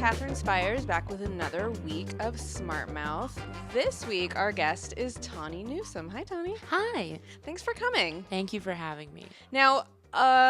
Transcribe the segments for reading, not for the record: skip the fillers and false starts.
Katherine Spires, back with another week of Smart Mouth. This week, our guest is Tawny Newsome. Hi, Tawny. Hi. Thanks for coming. Thank you for having me. Now,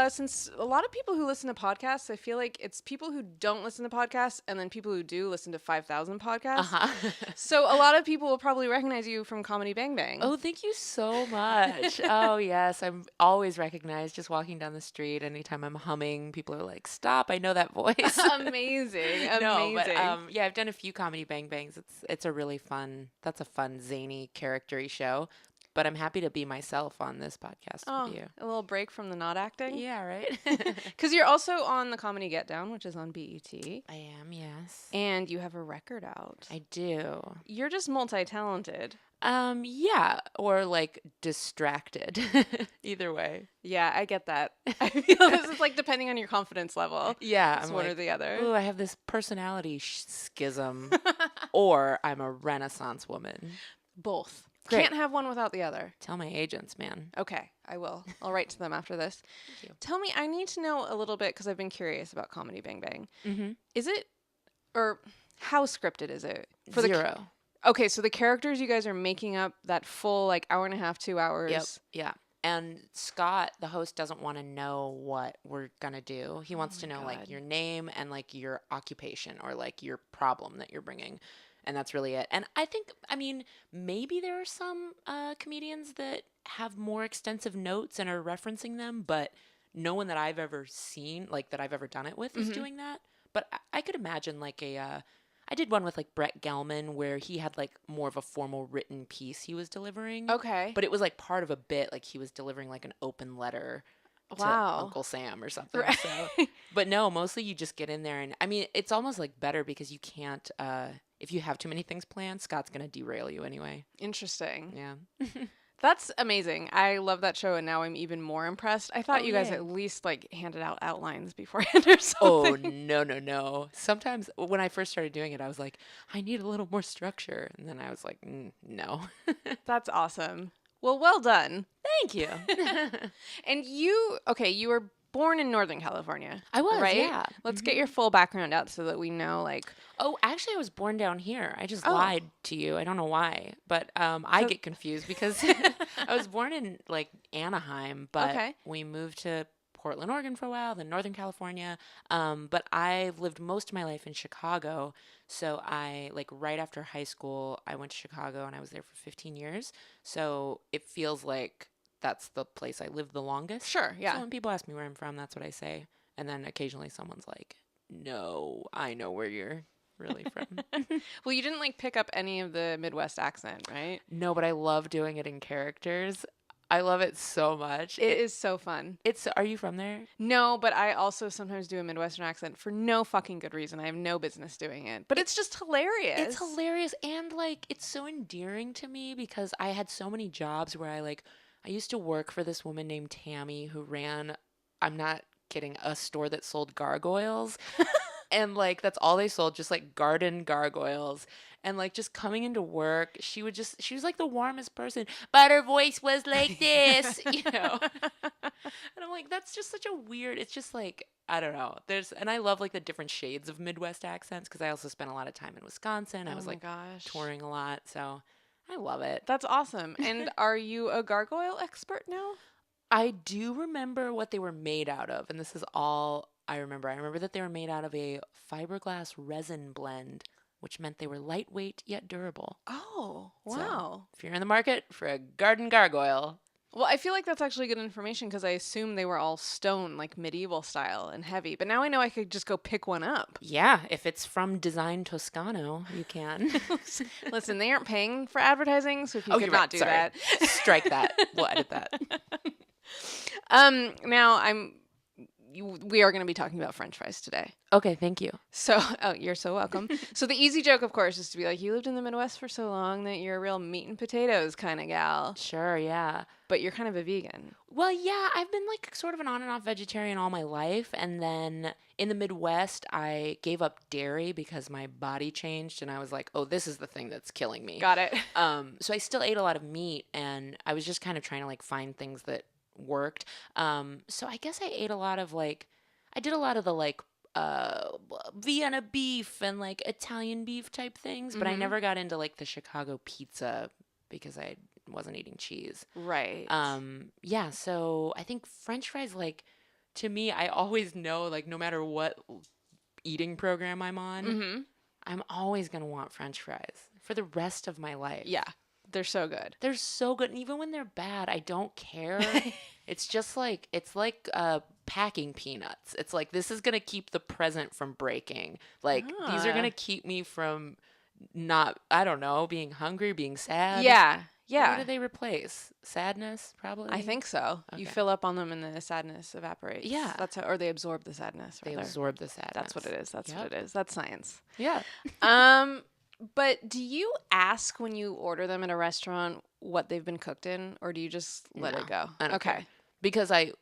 since a lot of people who listen to podcasts, I feel like it's people who don't listen to podcasts and then people who do listen to 5,000 podcasts. Uh-huh. So a lot of people will probably recognize you from Comedy Bang Bang. Oh, thank you so much. Oh, yes. I'm always recognized just walking down the street. Anytime I'm humming, people are like, stop, I know that voice. Amazing. No, but yeah, I've done a few Comedy Bang Bangs. It's a really fun, that's a fun, zany, character-y show. But I'm happy to be myself on this podcast with you. A little break from the not acting? Yeah, right? Because you're also on the Comedy Get Down, which is on BET. I am, yes. And you have a record out. I do. You're just multi-talented. Yeah, or like distracted. Either way. Yeah, I get that. I feel this is like depending on your confidence level. Yeah, It's I'm one like, or the other. ooh, I have this personality schism, or I'm a Renaissance woman. Both. Great. Can't have one without the other. Tell my agents, man. Okay, I will. I'll write to them after this. Thank you. Tell me, I need to know a little bit because I've been curious about Comedy Bang Bang. Mm-hmm. Is it, or how scripted is it? Zero. Okay, so the characters you guys are making up that full like hour and a half, 2 hours. Yep. Yeah. And Scott, the host, doesn't want to know what we're going to do. He wants to know God. like your name and like your occupation or like your problem that you're bringing. And that's really it. And I think, I mean, maybe there are some comedians that have more extensive notes and are referencing them, but no one that I've ever seen, like that I've ever done it with, is doing that. But I could imagine like I did one with like Brett Gelman where he had like more of a formal written piece he was delivering. Okay. But it was like part of a bit, like he was delivering like an open letter to Wow. Uncle Sam or something. Right. So, but no, mostly you just get in there and I mean, it's almost like better because you can't, if you have too many things planned, Scott's going to derail you anyway. Interesting. Yeah. That's amazing. I love that show, and now I'm even more impressed. I thought Oh, you guys yeah. at least like handed out outlines beforehand or Oh, something. no. Sometimes when I first started doing it, I was like, I need a little more structure. And then I was like, no. That's awesome. Well done. Thank you. And you were born in Northern California. I was, right? yeah. Let's get your full background out so that we know, like. Oh, actually, I was born down here. I just Oh. lied to you. I don't know why, but I get confused because I was born in like Anaheim, but Okay. we moved to Portland, Oregon for a while, then Northern California. But I've lived most of my life in Chicago. So I like right after high school, I went to Chicago and I was there for 15 years. So it feels like that's the place I lived the longest. Sure, yeah. So when people ask me where I'm from, that's what I say. And then occasionally someone's like, no, I know where you're really from. Well, you didn't like pick up any of the Midwest accent, right? No, but I love doing it in characters. I love it so much. It is so fun. Are you from there? No, but I also sometimes do a Midwestern accent for no fucking good reason. I have no business doing it. But it's just hilarious. It's hilarious and like it's so endearing to me because I had so many jobs where I used to work for this woman named Tammy who ran, I'm not kidding, a store that sold gargoyles. And like that's all they sold, just like garden gargoyles. And like just coming into work, she was like the warmest person, but her voice was like this, you know. And I'm like, that's just such a weird, it's just like, I don't know. And I love like the different shades of Midwest accents because I also spent a lot of time in Wisconsin. I was like touring a lot, so I love it. That's awesome. And are you a gargoyle expert now? I do remember what they were made out of, and this is all I remember. I remember that they were made out of a fiberglass resin blend, which meant they were lightweight yet durable. Oh, So, wow. if you're in the market for a garden gargoyle. Well, I feel like that's actually good information because I assume they were all stone, like medieval style and heavy. But now I know I could just go pick one up. Yeah, if it's from Design Toscano, you can. Listen, they aren't paying for advertising, so if you could you're not right. do Sorry. that. Strike that. We'll edit that. Now we are going to be talking about French fries today. Okay, thank you. So, you're so welcome. So the easy joke, of course, is to be like, you lived in the Midwest for so long that you're a real meat and potatoes kind of gal, Sure, yeah. but you're kind of a vegan. Well, yeah, I've been like sort of an on and off vegetarian all my life. And then in the Midwest, I gave up dairy because my body changed and I was like, oh, this is the thing that's killing me. Got it. So I still ate a lot of meat and I was just kind of trying to like find things that worked. So I guess I ate a lot of like, I did a lot of the like Vienna beef and like Italian beef type things, but I never got into like the Chicago pizza because I wasn't eating cheese. Right. Yeah, so I think French fries, like, to me, I always know, like, no matter what eating program I'm on, I'm always going to want French fries for the rest of my life. Yeah. They're so good. They're so good. And even when they're bad, I don't care. It's just like, it's like packing peanuts. It's like, this is going to keep the present from breaking. Like, these are going to keep me from not, I don't know, being hungry, being sad. Yeah. Yeah. What do they replace? Sadness, probably? I think so. Okay. You fill up on them and the sadness evaporates. Yeah. That's how, or they absorb the sadness. They rather. absorb the sadness. That's what it is. That's what it is. That's science. Yeah. But do you ask when you order them at a restaurant what they've been cooked in, or do you just let it go? I don't care. Because I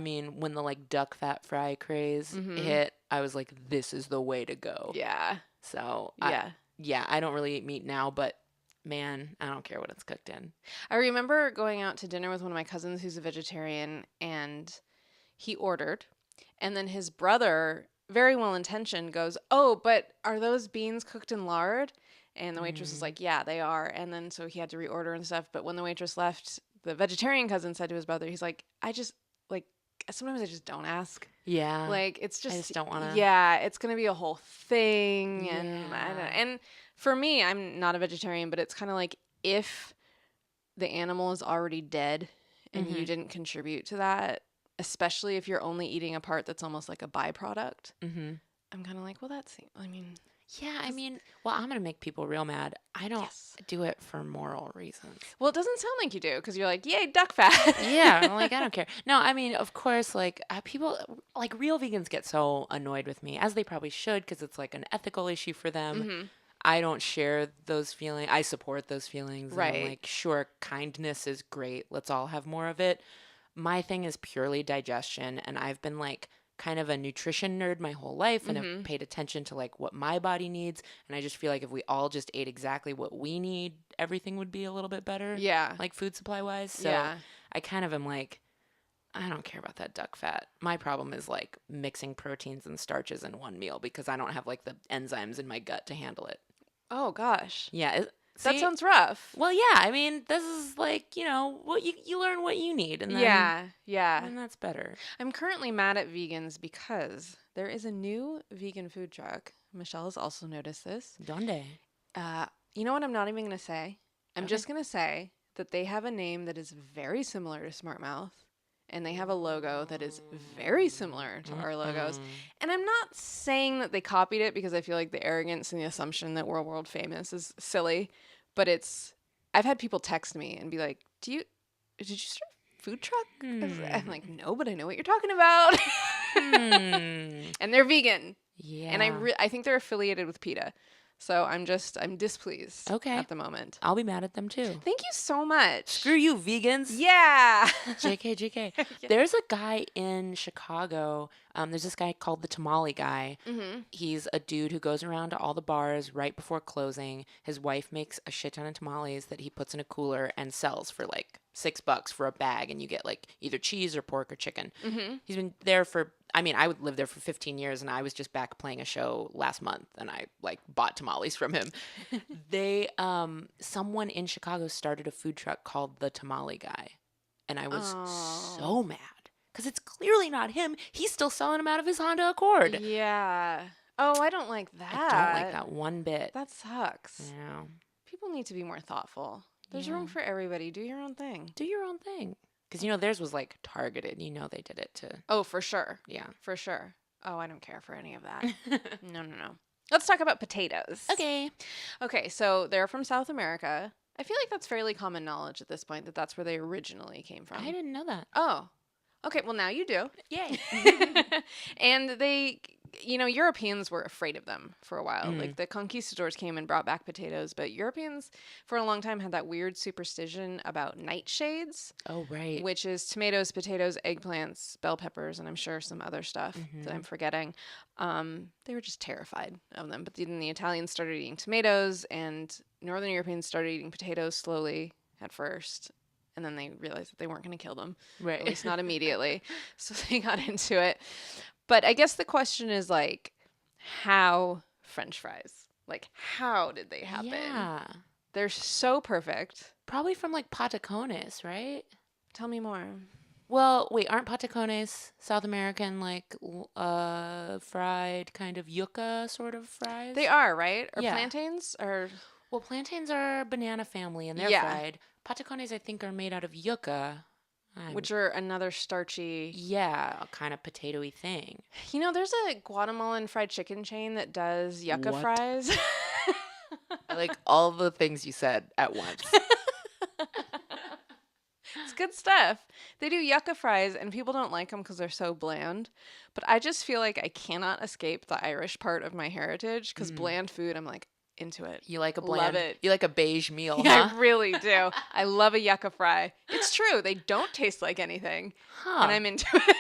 mean, when the like duck fat fry craze hit, I was like, this is the way to go. Yeah. So Yeah. I don't really eat meat now, but man, I don't care what it's cooked in. I remember going out to dinner with one of my cousins who's a vegetarian, and he ordered, and then his brother, very well intentioned, goes, "Oh, but are those beans cooked in lard?" And the waitress was like, "Yeah, they are." And then so he had to reorder and stuff. But when the waitress left, the vegetarian cousin said to his brother, he's like, "I just like sometimes I just don't ask." Yeah. Like it's just I just don't want to. Yeah, it's gonna be a whole thing, and I don't know. And for me, I'm not a vegetarian, but it's kind of like if the animal is already dead and you didn't contribute to that, especially if you're only eating a part that's almost like a byproduct. I'm kind of like, well, that's, I mean. Yeah, I mean, well, I'm going to make people real mad. I don't do it for moral reasons. Well, it doesn't sound like you do, because you're like, yay, duck fat. Yeah, I'm like, I don't care. No, I mean, of course, like, people, like, real vegans get so annoyed with me, as they probably should, because it's, like, an ethical issue for them. I don't share those feelings. I support those feelings. Right. And I'm like, sure, kindness is great. Let's all have more of it. My thing is purely digestion, and I've been, like, kind of a nutrition nerd my whole life and have paid attention to like what my body needs, and I just feel like if we all just ate exactly what we need, everything would be a little bit better. Yeah. Like food supply wise. So I kind of am like, I don't care about that duck fat. My problem is like mixing proteins and starches in one meal because I don't have like the enzymes in my gut to handle it. Oh gosh. Yeah. That sounds rough. Well, yeah. I mean, this is like, you know, what you learn what you need, and then, and that's better. I'm currently mad at vegans because there is a new vegan food truck. Michelle has also noticed this. Donde? You know what? I'm not even going to say. I'm just going to say that they have a name that is very similar to Smart Mouth, and they have a logo that is very similar to our logos. And I'm not saying that they copied it because I feel like the arrogance and the assumption that we're world famous is silly, but I've had people text me and be like, did you start a food truck? I'm like, no, but I know what you're talking about. And they're vegan. Yeah. And I think they're affiliated with PETA. So I'm displeased at the moment. I'll be mad at them too. Thank you so much. Screw you, vegans. Yeah. JK. There's a guy in Chicago. There's this guy called the Tamale Guy. He's a dude who goes around to all the bars right before closing. His wife makes a shit ton of tamales that he puts in a cooler and sells for like $6 for a bag, and you get like either cheese or pork or chicken. He's been there I would live there for 15 years, and I was just back playing a show last month, and I like bought tamales from him. Someone in Chicago started a food truck called the Tamale Guy, and I was so mad because it's clearly not him. He's still selling them out of his Honda Accord. Yeah. Oh, I don't like that. I don't like that one bit. That sucks. Yeah. People need to be more thoughtful. There's room for everybody. Do your own thing. Do your own thing. Because, theirs was, like, targeted. They did it to... Oh, for sure. Yeah. For sure. Oh, I don't care for any of that. No. Let's talk about potatoes. Okay, so they're from South America. I feel like that's fairly common knowledge at this point, that that's where they originally came from. I didn't know that. Oh. Okay, well, now you do. Yay. And they... Europeans were afraid of them for a while. Like, the conquistadors came and brought back potatoes, but Europeans, for a long time, had that weird superstition about nightshades. Oh, right. Which is tomatoes, potatoes, eggplants, bell peppers, and I'm sure some other stuff that I'm forgetting. They were just terrified of them. But then the Italians started eating tomatoes, and Northern Europeans started eating potatoes slowly at first. And then they realized that they weren't going to kill them. Right. At least not immediately. So they got into it. But I guess the question is like, how French fries? Like, how did they happen? Yeah. They're so perfect. Probably from like patacones, right? Tell me more. Well, wait, aren't patacones South American like fried kind of yucca sort of fries? They are, right? Or Yeah. plantains? Or Well, plantains are banana family and they're yeah, fried. Patacones I think are made out of yucca. I'm which are another starchy. Yeah, a kind of potatoy thing. You know, there's a Guatemalan fried chicken chain that does yucca What? fries. I like all the things you said at once. It's good stuff. They do yucca fries, and people don't like them because they're so bland. But I just feel like I cannot escape the Irish part of my heritage because bland food, I'm like into it. You like a Love bland, it. you like a beige meal, Yeah, huh? I really do. I love a yucca fry. It's true. They don't taste like anything, and Huh. I'm into it.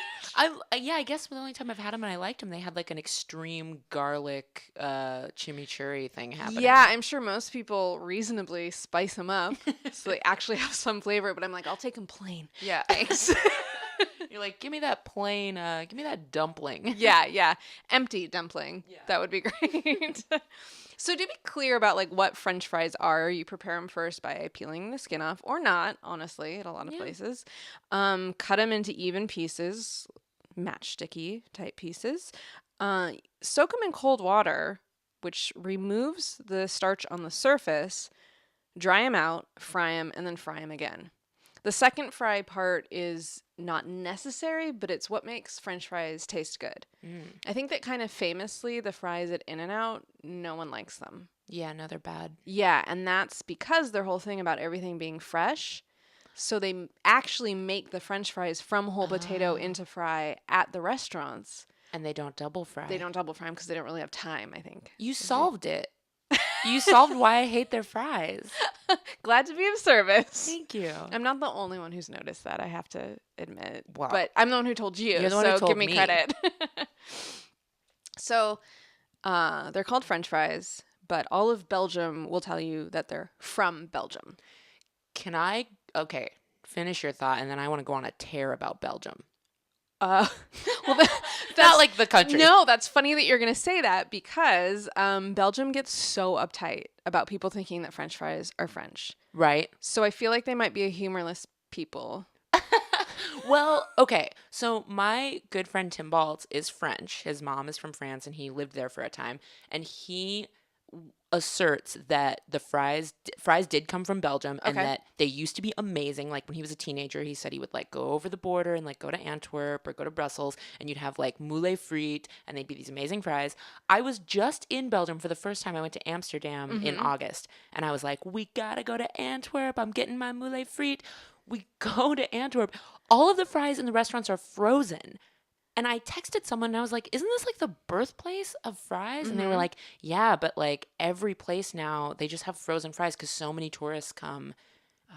Yeah, I guess the only time I've had them and I liked them, they had like an extreme garlic chimichurri thing happening. Yeah, I'm sure most people reasonably spice them up so they actually have some flavor, but I'm like, I'll take them plain. Yeah. Thanks. You're like, give me that plain, give me that dumpling. Yeah. Empty dumpling. Yeah. That would be great. So to be clear about like what French fries are, you prepare them first by peeling the skin off, or not, honestly, at a lot of places. Cut them into even pieces, matchsticky type pieces. Soak them in cold water, which removes the starch on the surface. Dry them out, fry them, and then fry them again. The second fry part is not necessary, but it's what makes French fries taste good. I think that kind of famously, the fries at In-N-Out, no one likes them. Yeah, no, they're bad. Yeah, and that's because their whole thing about everything being fresh. So they actually make the French fries from whole potato into fry at the restaurants. And they don't double fry. They don't double fry them because they don't really have time, I think. You solved it. You solved why I hate their fries. Glad to be of service. Thank you. I'm not the only one who's noticed that, I have to admit. Wow. But I'm the one who told you, You're the one so who told give me me. credit. So they're called French fries, but all of Belgium will tell you that they're from Belgium. Can I, okay, finish your thought, and then I want to go on a tear about Belgium. Well, that's Not like the country. No, that's funny that you're going to say that because Belgium gets so uptight about people thinking that French fries are French. Right? So I feel like they might be a humorless people. Well, okay. So my good friend Tim Baltz is French. His mom is from France, and he lived there for a time. And he asserts that the fries did come from Belgium, and Okay. that they used to be amazing. Like when he was a teenager, he said he would like go over the border and like go to Antwerp or go to Brussels, and you'd have like moule frites, and they'd be these amazing fries. I was just in Belgium for the first time. I went to Amsterdam in August, and I was like, we gotta go to Antwerp. I'm getting my moule frite. We go to Antwerp. All of the fries in the restaurants are frozen. And I texted someone and I was like, isn't this like the birthplace of fries? And they were like, yeah, but like every place now, they just have frozen fries because so many tourists come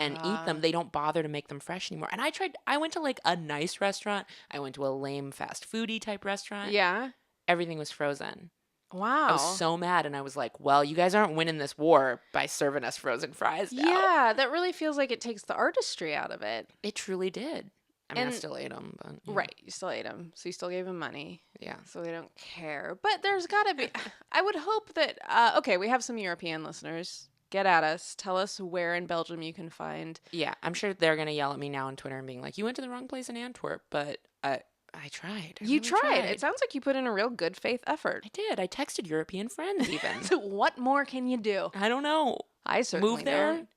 and eat them. They don't bother to make them fresh anymore. And I went to like a nice restaurant. I went to a lame fast foodie type restaurant. Yeah. Everything was frozen. Wow. I was so mad. And I was like, well, you guys aren't winning this war by serving us frozen fries now. Yeah, that really feels like it takes the artistry out of it. It truly did. I mean, I And- still ate them, but yeah. Right. You still ate them. So you still gave them money. Yeah. So they don't care. But there's got to be. I would hope that. Okay, we have some European listeners. Get at us. Tell us where in Belgium you can find. Yeah, I'm sure they're gonna yell at me now on Twitter and being like, "You went to the wrong place in Antwerp," but I tried. I You really tried. It sounds like you put in a real good faith effort. I did. I texted European friends even. So what more can you do? I don't know. I certainly Move there? don't.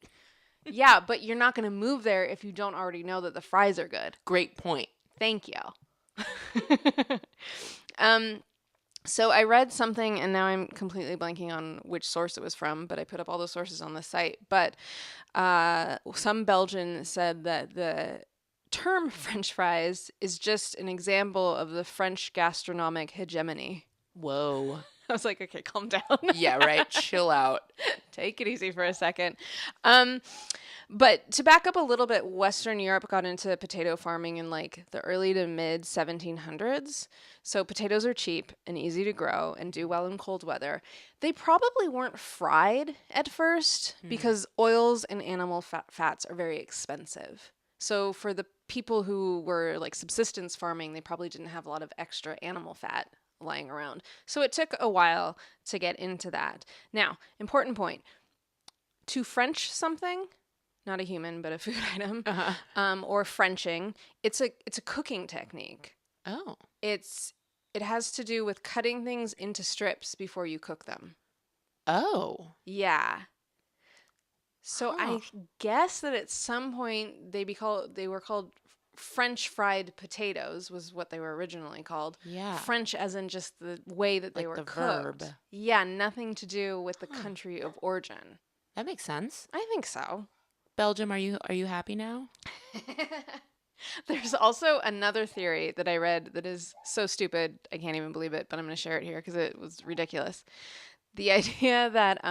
Yeah, but you're not going to move there if you don't already know that the fries are good. Great point. Thank you. So I read something, and now I'm completely blanking on which source it was from, but I put up all the sources on the site. But some Belgian said that the term French fries is just an example of the French gastronomic hegemony. Whoa. I was like, okay, calm down. Yeah, right. Chill out. Take it easy for a second. But to back up a little bit, Western Europe got into potato farming in like the early to mid 1700s. So potatoes are cheap and easy to grow and do well in cold weather. They probably weren't fried at first because oils and animal fats are very expensive. So for the people who were like subsistence farming, they probably didn't have a lot of extra animal fat lying around. So it took a while to get into that. Now, important point. To French something, not a human, but a food item, or Frenching, it's a cooking technique. Oh. It has to do with cutting things into strips before you cook them. Oh. Yeah. So Huh. I guess that at some point they were called French fried potatoes was what they were originally called. Yeah. French as in just the way that they Like were the cooked. verb. Yeah, nothing to do with the country of origin. That makes sense. I think so. Belgium, are you happy now? There's also another theory that I read that is so stupid, I can't even believe it, but I'm going to share it here because it was ridiculous. The idea that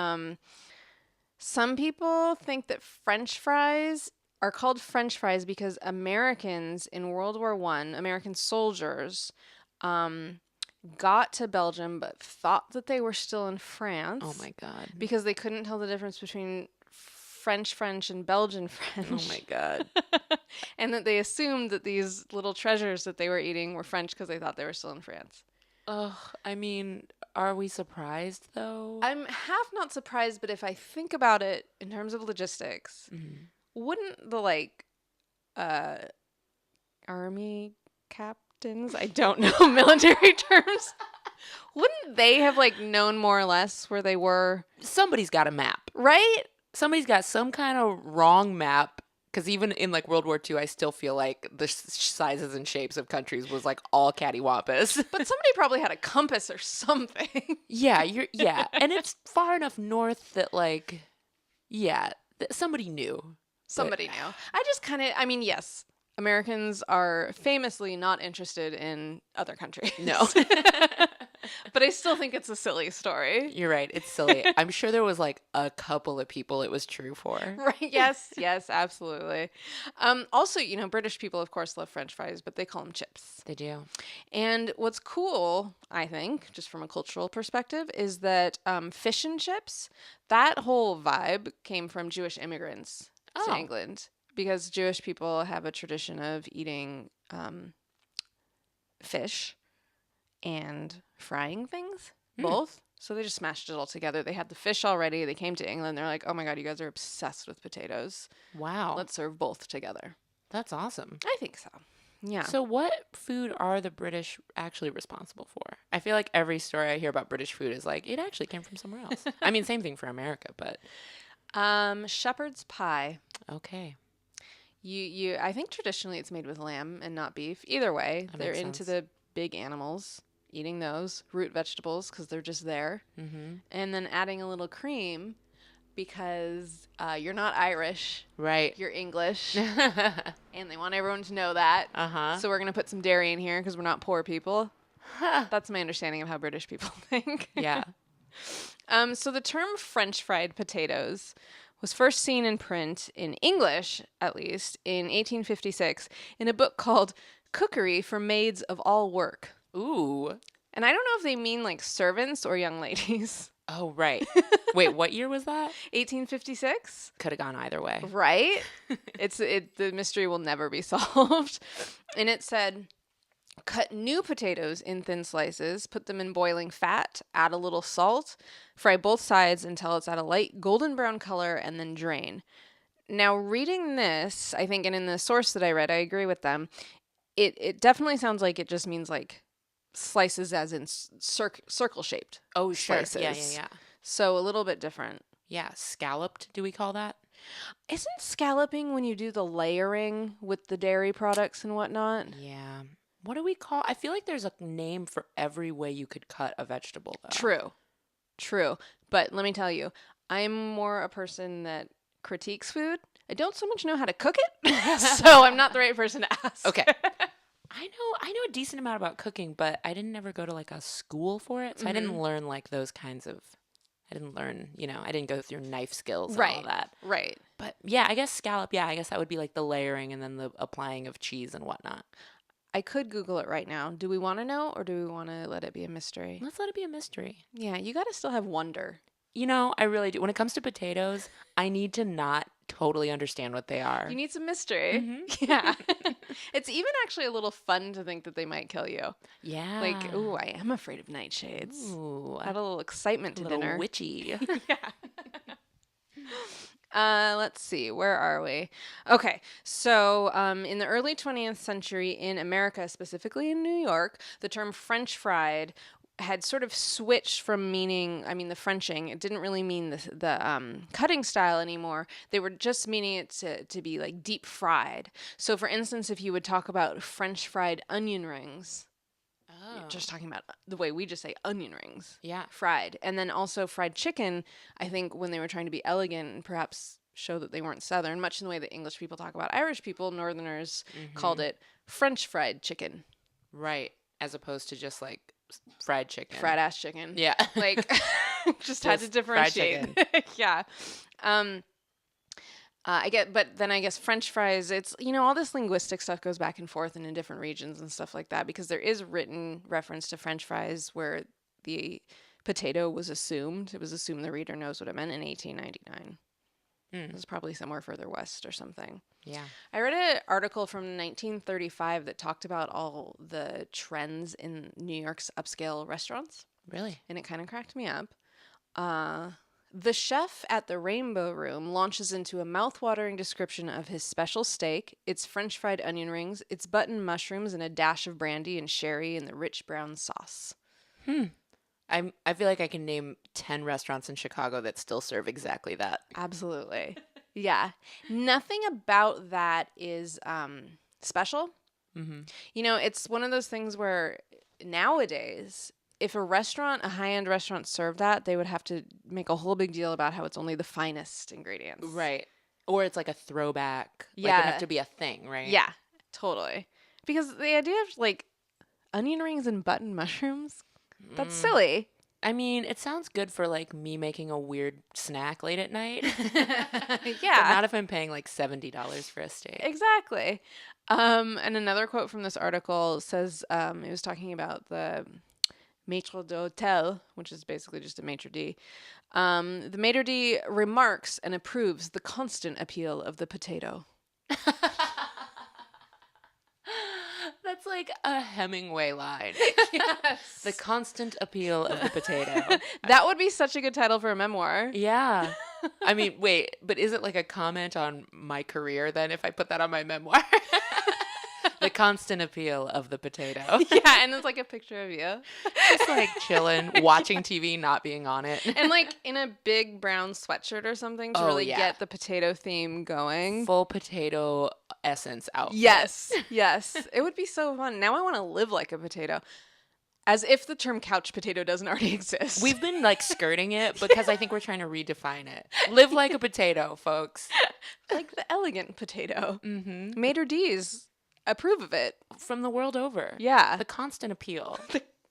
some people think that French fries are called French fries because Americans in World War One, American soldiers, got to Belgium but thought that they were still in France. Oh my God. Because they couldn't tell the difference between French, and Belgian French. Oh my God. And that they assumed that these little treasures that they were eating were French because they thought they were still in France. Ugh, I mean, are we surprised though? I'm half not surprised, but if I think about it in terms of logistics, wouldn't the army captains, I don't know military terms, wouldn't they have known more or less where they were? Somebody's got a map. Right? Somebody's got some kind of wrong map. Because even in World War II, I still feel like the sizes and shapes of countries was all cattywampus. But somebody probably had a compass or something. Yeah, and it's far enough north that somebody knew. Somebody knew. I just yes, Americans are famously not interested in other countries. No. But I still think it's a silly story. You're right. It's silly. I'm sure there was a couple of people it was true for. Right. Yes, absolutely. Also, British people, of course, love French fries, but they call them chips. They do. And what's cool, I think, just from a cultural perspective, is that fish and chips, that whole vibe came from Jewish immigrants to England. Because Jewish people have a tradition of eating fish and frying things, both. So they just smashed it all together. They had the fish already. They came to England. They're like, oh my God, you guys are obsessed with potatoes. Wow. Let's serve both together. That's awesome. I think so. Yeah. So what food are the British actually responsible for? I feel like every story I hear about British food is it actually came from somewhere else. I mean, same thing for America, but. Shepherd's pie. Okay. I think traditionally it's made with lamb and not beef. Either way, they're into the big animals, eating those root vegetables because they're just there, and then adding a little cream because you're not Irish, right? You're English, and they want everyone to know that. So we're gonna put some dairy in here because we're not poor people. That's my understanding of how British people think. Yeah. So the term French fried potatoes was first seen in print, in English at least, in 1856 in a book called Cookery for Maids of All Work. Ooh. And I don't know if they mean servants or young ladies. Oh, right. Wait, what year was that? 1856? Could have gone either way. Right? The mystery will never be solved. And it said, cut new potatoes in thin slices, put them in boiling fat, add a little salt, fry both sides until it's at a light golden brown color, and then drain. Now, reading this, I think, and in the source that I read, I agree with them, it definitely sounds like it just means slices as in circle shaped. Oh, sure. Slices. Yeah. So a little bit different. Yeah, scalloped, do we call that? Isn't scalloping when you do the layering with the dairy products and whatnot? Yeah. What do we call? I feel like there's a name for every way you could cut a vegetable, though. True. But let me tell you, I'm more a person that critiques food. I don't so much know how to cook it, so I'm not the right person to ask. Okay. I know a decent amount about cooking, but I didn't ever go to a school for it, so I didn't learn those kinds of. I didn't learn, I didn't go through knife skills and all that. Right. But yeah, I guess scallop. Yeah, I guess that would be the layering and then the applying of cheese and whatnot. I could Google it right now. Do we want to know or do we want to let it be a mystery? Let's let it be a mystery. Yeah, you got to still have wonder. I really do. When it comes to potatoes, I need to not totally understand what they are. You need some mystery. Mm-hmm. Yeah. It's even actually a little fun to think that they might kill you. Yeah. Like, ooh, I am afraid of nightshades. Ooh, Add a little excitement to a little dinner. witchy. Yeah. Let's see. Where are we? Okay. So, in the early 20th century in America, specifically in New York, the term French fried had sort of switched from meaning, I mean, the Frenching. It didn't really mean the cutting style anymore. They were just meaning it to be like deep fried. So, for instance, if you would talk about French fried onion rings, you're just talking about the way we just say onion rings. Yeah. Fried. And then also fried chicken, I think when they were trying to be elegant and perhaps show that they weren't Southern, much in the way that English people talk about Irish people, Northerners called it French fried chicken. Right. As opposed to just like fried chicken. Fried ass chicken. Yeah. Like, just had to differentiate. Yeah. But then I guess French fries, it's, all this linguistic stuff goes back and forth and in different regions and stuff like that, because there is written reference to French fries where the potato was assumed. It was assumed the reader knows what it meant in 1899. It was probably somewhere further west or something. Yeah. I read an article from 1935 that talked about all the trends in New York's upscale restaurants. Really? And it kind of cracked me up. The chef at the Rainbow Room launches into a mouth-watering description of his special steak, its French fried onion rings, its button mushrooms, and a dash of brandy and sherry in the rich brown sauce. I feel like I can name 10 restaurants in Chicago that still serve exactly that. Absolutely. Yeah. Nothing about that is special. Mm-hmm. It's one of those things where nowadays, if a high-end restaurant served that, they would have to make a whole big deal about how it's only the finest ingredients. Right. Or it's like a throwback. Yeah. Like, it'd have to be a thing, right? Yeah, totally. Because the idea of, like, onion rings and button mushrooms, that's silly. I mean, it sounds good for, like, me making a weird snack late at night. Yeah. But not if I'm paying, like, $70 for a steak. Exactly. And another quote from this article says, it was talking about the maître d'hôtel, which is basically just a maitre d'. The maitre d' remarks and approves the constant appeal of the potato. That's like a Hemingway line. Yes. The constant appeal of the potato. That would be such a good title for a memoir. Yeah. I mean, wait, but is it like a comment on my career then if I put that on my memoir? The constant appeal of the potato. Yeah, and it's like a picture of you. Just like chilling, watching TV, not being on it. And like in a big brown sweatshirt or something to really get the potato theme going. Full potato essence outfit. Yes, yes. It would be so fun. Now I want to live like a potato. As if the term couch potato doesn't already exist. We've been like skirting it because I think we're trying to redefine it. Live like a potato, folks. Like the elegant potato. Mm-hmm. Maitre d's approve of it. From the world over. Yeah. The constant appeal.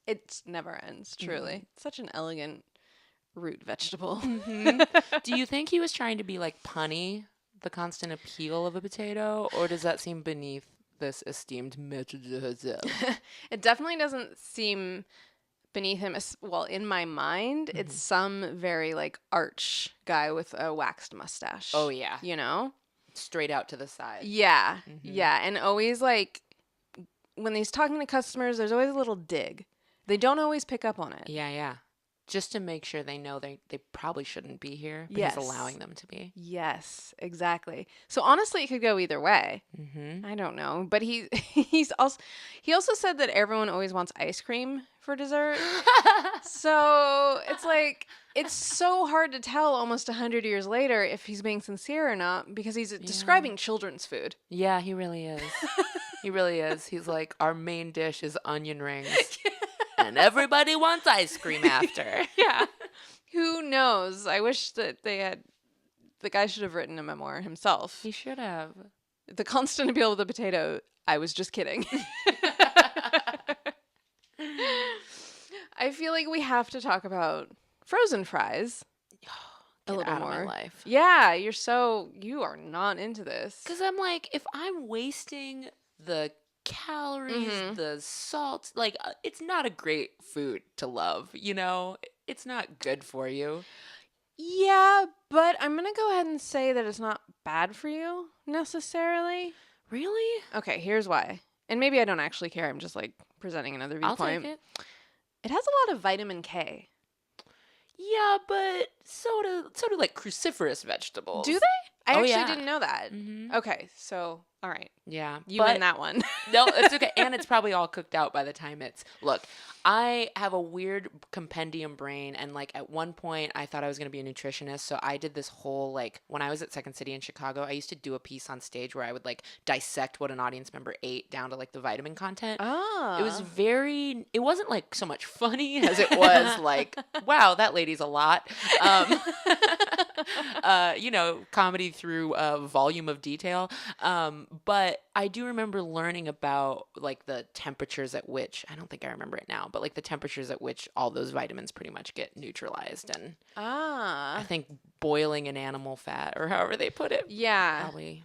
It never ends, truly. Mm-hmm. Such an elegant root vegetable. Mm-hmm. Do you think he was trying to be like punny, the constant appeal of a potato, or does that seem beneath this esteemed maître d'hôtel? It definitely doesn't seem beneath him. Well, in my mind, it's some very like arch guy with a waxed mustache. Oh, yeah. Straight out to the side. Yeah. Mm-hmm. Yeah. And always like when he's talking to customers, there's always a little dig. They don't always pick up on it. Yeah, yeah. Just to make sure they know they probably shouldn't be here, but he's allowing them to be. Yes, exactly. So honestly, it could go either way. Mm-hmm. I don't know, but he also said that everyone always wants ice cream for dessert. So it's like it's so hard to tell almost 100 years later if he's being sincere or not because he's describing children's food. Yeah, he really is. He really is. He's like, our main dish is onion rings. And everybody wants ice cream after. Yeah. Who knows? I wish that the guy should have written a memoir himself. He should have. The constant appeal of the potato. I was just kidding. I feel like we have to talk about frozen fries. Get a little out more. Of my life. Yeah, you are not into this. Because I'm like, if I'm wasting the calories, the salt, like it's not a great food to love, It's not good for you. Yeah, but I'm going to go ahead and say that it's not bad for you necessarily. Really? Okay, here's why. And maybe I don't actually care. I'm just like presenting another I'll take viewpoint. it. It has a lot of vitamin K. Yeah, but so do like cruciferous vegetables. Do they? I Oh actually yeah. didn't know that. Mm-hmm. Okay, so all right. Yeah, You but win that one. no, it's okay. And it's probably all cooked out by the time it's. Look, I have a weird compendium brain. And like at one point, I thought I was going to be a nutritionist. So I did this whole, like, when I was at Second City in Chicago, I used to do a piece on stage where I would like dissect what an audience member ate down to like the vitamin content. It was Oh. it wasn't like so much funny as it was like, wow, that lady's a lot. Um, comedy through volume of detail. But I do remember learning about like the temperatures at which, I don't think I remember it now, but like the temperatures at which all those vitamins pretty much get neutralized. And I think boiling an animal fat, or however they put it, Yeah.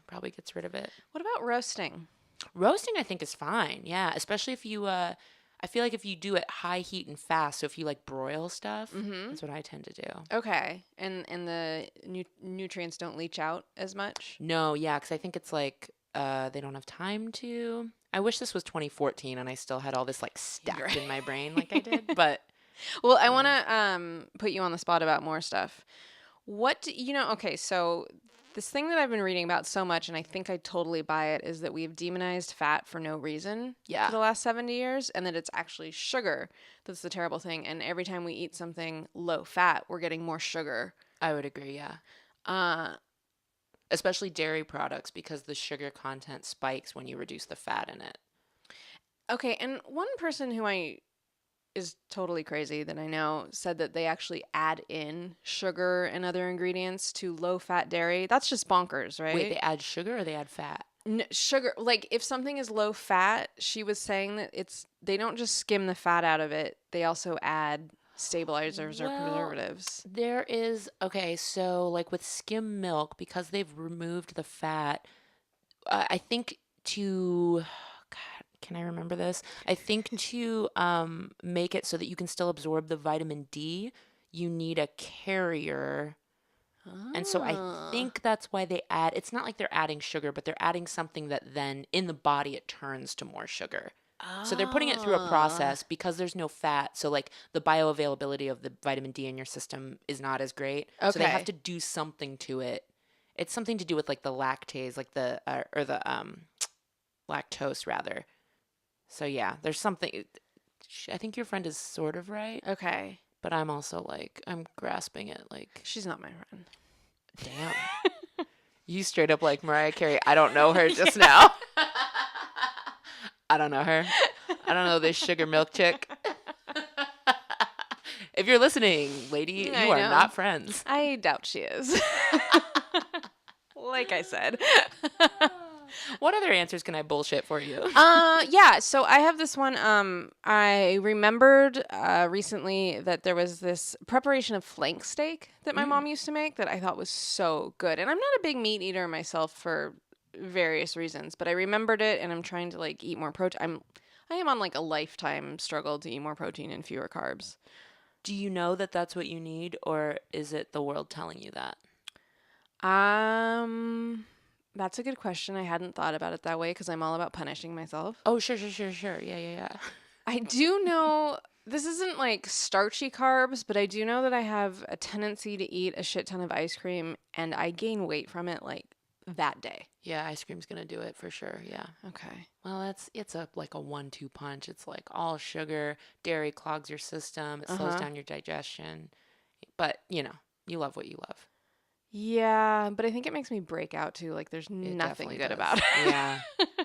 probably gets rid of it. What about roasting? Roasting, I think, is fine. Yeah, especially if you I feel like if you do it high heat and fast, so if you like broil stuff, that's what I tend to do. Okay. And the nutrients don't leach out as much? No, yeah, because I think it's like they don't have time to. I wish this was 2014 and I still had all this like stacked in my brain like I did, but Well, I want to put you on the spot about more stuff. What do you know? Okay, so this thing that I've been reading about so much, and I think I totally buy it, is that we've demonized fat for no reason Yeah. for the last 70 years, and that it's actually sugar that's the terrible thing. And every time we eat something low fat, we're getting more sugar. I would agree, yeah. Especially dairy products, because the sugar content spikes when you reduce the fat in it. Okay, and one person who is totally crazy that I know said that they actually add in sugar and other ingredients to low fat dairy. That's just bonkers, right? Wait, they add sugar or they add fat? Sugar, like if something is low fat, she was saying that they don't just skim the fat out of it, they also add stabilizers or preservatives. There is, okay, so like with skim milk, because they've removed the fat, I think to, God, can I remember this? I think to make it so that you can still absorb the vitamin D, you need a carrier. And so I think that's why they add, it's not like they're adding sugar, but they're adding something that then in the body it turns to more sugar. So they're putting it through a process because there's no fat. So like the bioavailability of the vitamin D in your system is not as great. So they have to do something to it. It's something to do with like the lactase, like the lactose rather. So yeah, there's something. I think your friend is sort of right. Okay. But I'm also like, I'm grasping it like. She's not my friend. Damn. You straight up like Mariah Carey. I don't know her just now. I don't know her. I don't know this sugar milk chick. If you're listening, lady, you are not friends. I doubt she is. Like I said. What other answers can I bullshit for you? Yeah, so I have this one. I remembered recently that there was this preparation of flank steak that my mom used to make that I thought was so good. And I'm not a big meat eater myself for various reasons, but I remembered it and I'm trying to like eat more protein. I am on like a lifetime struggle to eat more protein and fewer carbs. Do you know that that's what you need, or is it the world telling you that? That's a good question. I hadn't thought about it that way because I'm all about punishing myself. Oh, sure. Yeah. I do know this isn't like starchy carbs, but I do know that I have a tendency to eat a shit ton of ice cream and I gain weight from it like that day. Yeah, ice cream's gonna do it for sure. Yeah. Okay. Well, it's like a 1-2 punch. It's like all sugar, dairy clogs your system. It slows down your digestion. But you love what you love. Yeah, but I think it makes me break out too. Like there's nothing good about it. Yeah.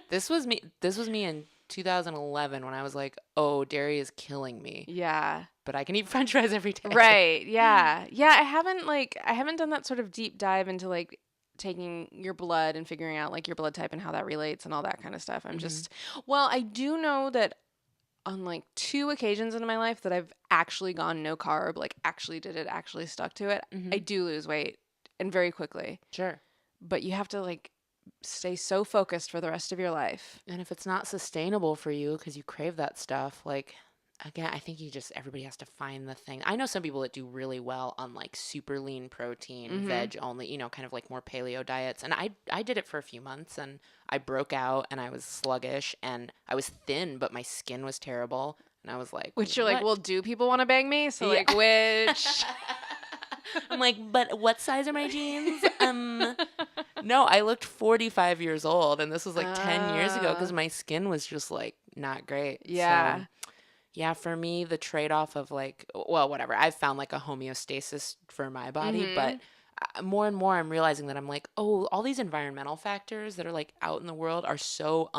This was me in 2011 when I was like, "Oh, dairy is killing me." Yeah. But I can eat french fries every day. Right. Yeah. Yeah, I haven't done that sort of deep dive into like taking your blood and figuring out like your blood type and how that relates and all that kind of stuff. I'm just I do know that on like 2 occasions in my life that I've actually gone no carb, like actually did it, actually stuck to it. I do lose weight and very quickly. Sure. But you have to like stay so focused for the rest of your life. And if it's not sustainable for you because you crave that stuff, like Again, I think everybody has to find the thing. I know some people that do really well on like super lean protein, veg only, kind of like more paleo diets. And I did it for a few months and I broke out and I was sluggish and I was thin, but my skin was terrible. And I was like, Which you're like, what? well, do people want to bang me? So Yeah. like, which? I'm like, but what size are my jeans? No, I looked 45 years old and this was like 10 years ago because my skin was just like not great. Yeah. So yeah, for me, the trade-off of like, well, whatever. I've found like a homeostasis for my body, but more and more I'm realizing that I'm like, oh, all these environmental factors that are like out in the world are so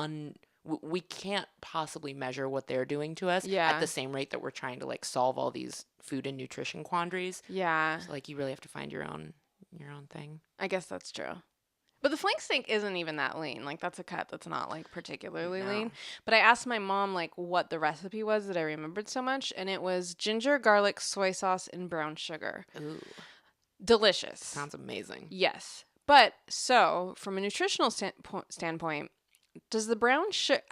we can't possibly measure what they're doing to us at Yeah. the same rate that we're trying to like solve all these food and nutrition quandaries. Yeah. So like you really have to find your own thing. I guess that's true. But the flank steak isn't even that lean. Like, that's a cut that's not, like, particularly No. lean. But I asked my mom, like, what the recipe was that I remembered so much, and it was ginger, garlic, soy sauce, and brown sugar. Ooh, Delicious. sounds amazing. Yes. But, so, from a nutritional standpoint, does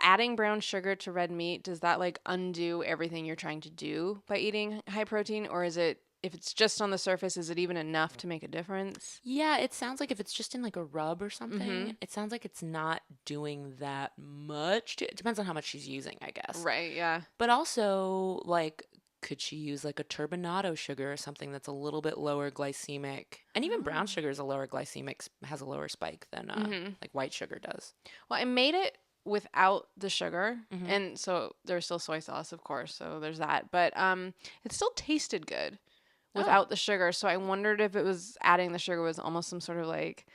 adding brown sugar to red meat, does that, like, undo everything you're trying to do by eating high protein? Or is it, if it's just on the surface, is it even enough to make a difference? Yeah, it sounds like if it's just in like a rub or something, it sounds like it's not doing that much. It depends on how much she's using, I guess. Right, yeah. But also, like, could she use like a turbinado sugar or something that's a little bit lower glycemic? And even brown sugar is a lower glycemic, has a lower spike than like white sugar does. Well, I made it without the sugar, and so there's still soy sauce, of course, so there's that. But it still tasted good without the sugar, so I wondered if it was adding the sugar was almost some sort of like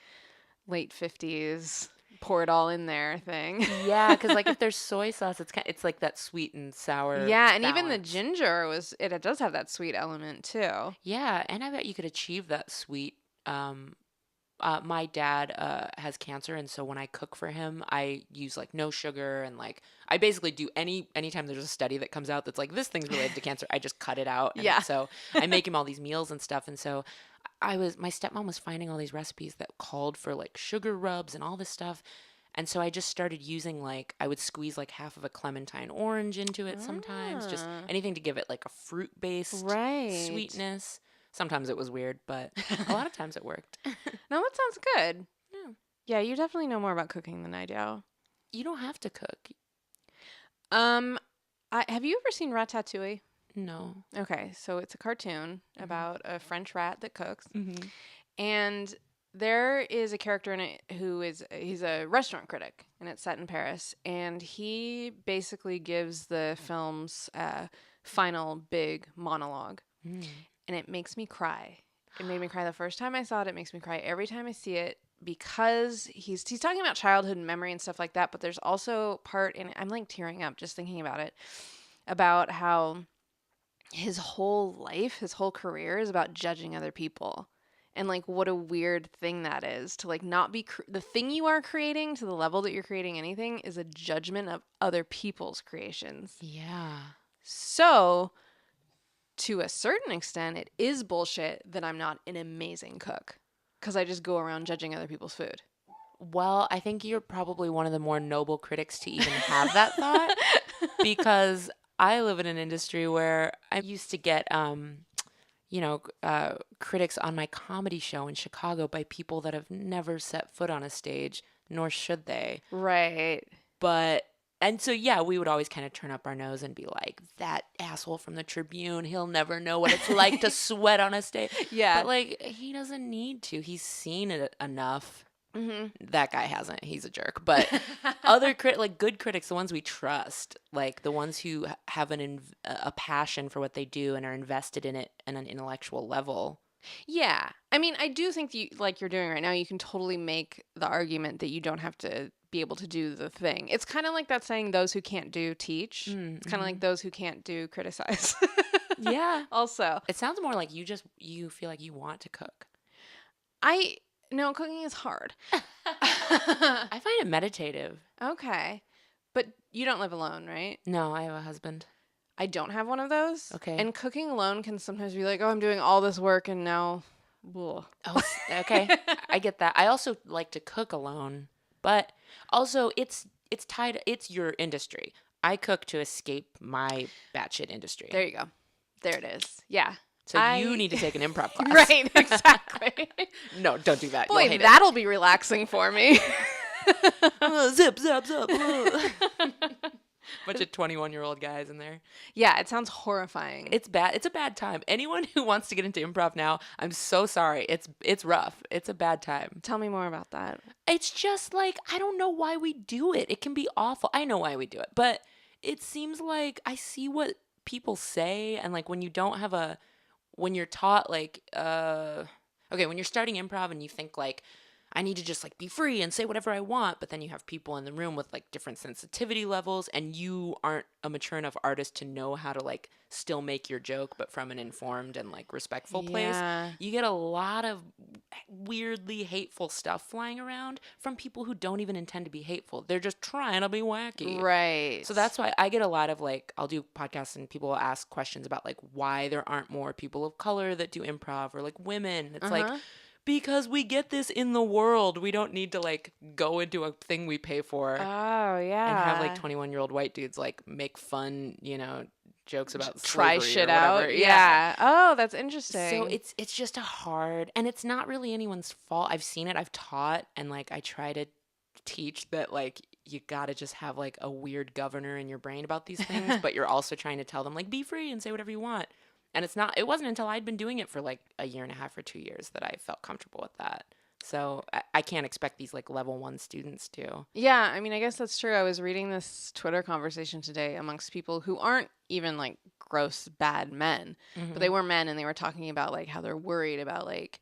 late 50s pour it all in there thing. Yeah, because like if there's soy sauce, it's like that sweet and sour. Yeah, and even the balance. ginger it does have that sweet element too. Yeah, and I bet you could achieve that sweet. My dad has cancer, and so when I cook for him, I use like no sugar, and like I basically do anytime there's a study that comes out that's like this thing's related to cancer, I just cut it out. And Yeah. So I make him all these meals and stuff, and so my stepmom was finding all these recipes that called for like sugar rubs and all this stuff. And so I just started using like I would squeeze like half of a clementine orange into it sometimes, just anything to give it like a fruit-based Right. sweetness. Sometimes it was weird, but a lot of times it worked. No, that sounds good. Yeah. Yeah, you definitely know more about cooking than I do. You don't have to cook. Have you ever seen Ratatouille? No. Okay, so it's a cartoon about a French rat that cooks. Mm-hmm. And there is a character in it he's a restaurant critic, and it's set in Paris. And he basically gives the film's final big monologue. Mm. And it makes me cry. It made me cry the first time I saw it. It makes me cry every time I see it because he's talking about childhood and memory and stuff like that. But there's also part in it, I'm like tearing up just thinking about it, about how his whole life, his whole career is about judging other people. And like what a weird thing that is to like not be the thing you are creating to the level that you're creating anything is a judgment of other people's creations. Yeah. So to a certain extent, it is bullshit that I'm not an amazing cook because I just go around judging other people's food. Well, I think you're probably one of the more noble critics to even have that thought because I live in an industry where I used to get, critics on my comedy show in Chicago by people that have never set foot on a stage, nor should they. Right. And so, yeah, we would always kind of turn up our nose and be like, that asshole from the Tribune, he'll never know what it's like to sweat on a stage. Yeah. But, like, he doesn't need to. He's seen it enough. Mm-hmm. That guy hasn't. He's a jerk. But good critics, the ones we trust, like the ones who have a passion for what they do and are invested in it on an intellectual level. Yeah. I mean, I do think like you're doing right now, you can totally make the argument that you don't have to be able to do the thing. It's kind of like that saying, those who can't do, teach. Mm-hmm. It's kind of like those who can't do, criticize. Yeah. Also. It sounds more like you feel like you want to cook. No, cooking is hard. I find it meditative. Okay. But you don't live alone, right? No, I have a husband. I don't have one of those. Okay. And cooking alone can sometimes be like, oh, I'm doing all this work and now, ugh. Oh, okay. I get that. I also like to cook alone, but also it's tied. It's your industry. I cook to escape my batshit industry. There you go. There it is. Yeah. So you need to take an improv class. Right, exactly. No, don't do that. Boy, You'll hate that'll be relaxing for me. Zip, zap, zap. Bunch of 21-year-old guys in there. Yeah, it sounds horrifying. It's bad. It's a bad time. Anyone who wants to get into improv now, I'm so sorry. It's rough. It's a bad time. Tell me more about that. It's just like, I don't know why we do it. It can be awful. I know why we do it, but it seems like I see what people say, and like when you're taught like when you're starting improv and you think like, I need to just like be free and say whatever I want, but then you have people in the room with like different sensitivity levels, and you aren't a mature enough artist to know how to like still make your joke but from an informed and like respectful place. You get a lot of weirdly hateful stuff flying around from people who don't even intend to be hateful. They're just trying to be wacky. Right. So that's why I get a lot of like, I'll do podcasts and people will ask questions about like why there aren't more people of color that do improv, or like women. It's like, because we get this in the world. We don't need to like go into a thing we pay for. Oh, yeah. And have like 21-year-old white dudes like make fun, jokes about try slavery shit or whatever. out. Yeah. Oh, that's interesting. So it's just a hard, and it's not really anyone's fault. I've seen it. I've taught, and like I try to teach that like you gotta just have like a weird governor in your brain about these things, but you're also trying to tell them like be free and say whatever you want. And it wasn't until I'd been doing it for like a year and a half or 2 years that I felt comfortable with that. So I can't expect these like level 1 students to. Yeah, I mean, I guess that's true. I was reading this Twitter conversation today amongst people who aren't even like gross bad men, but they were men, and they were talking about like how they're worried about like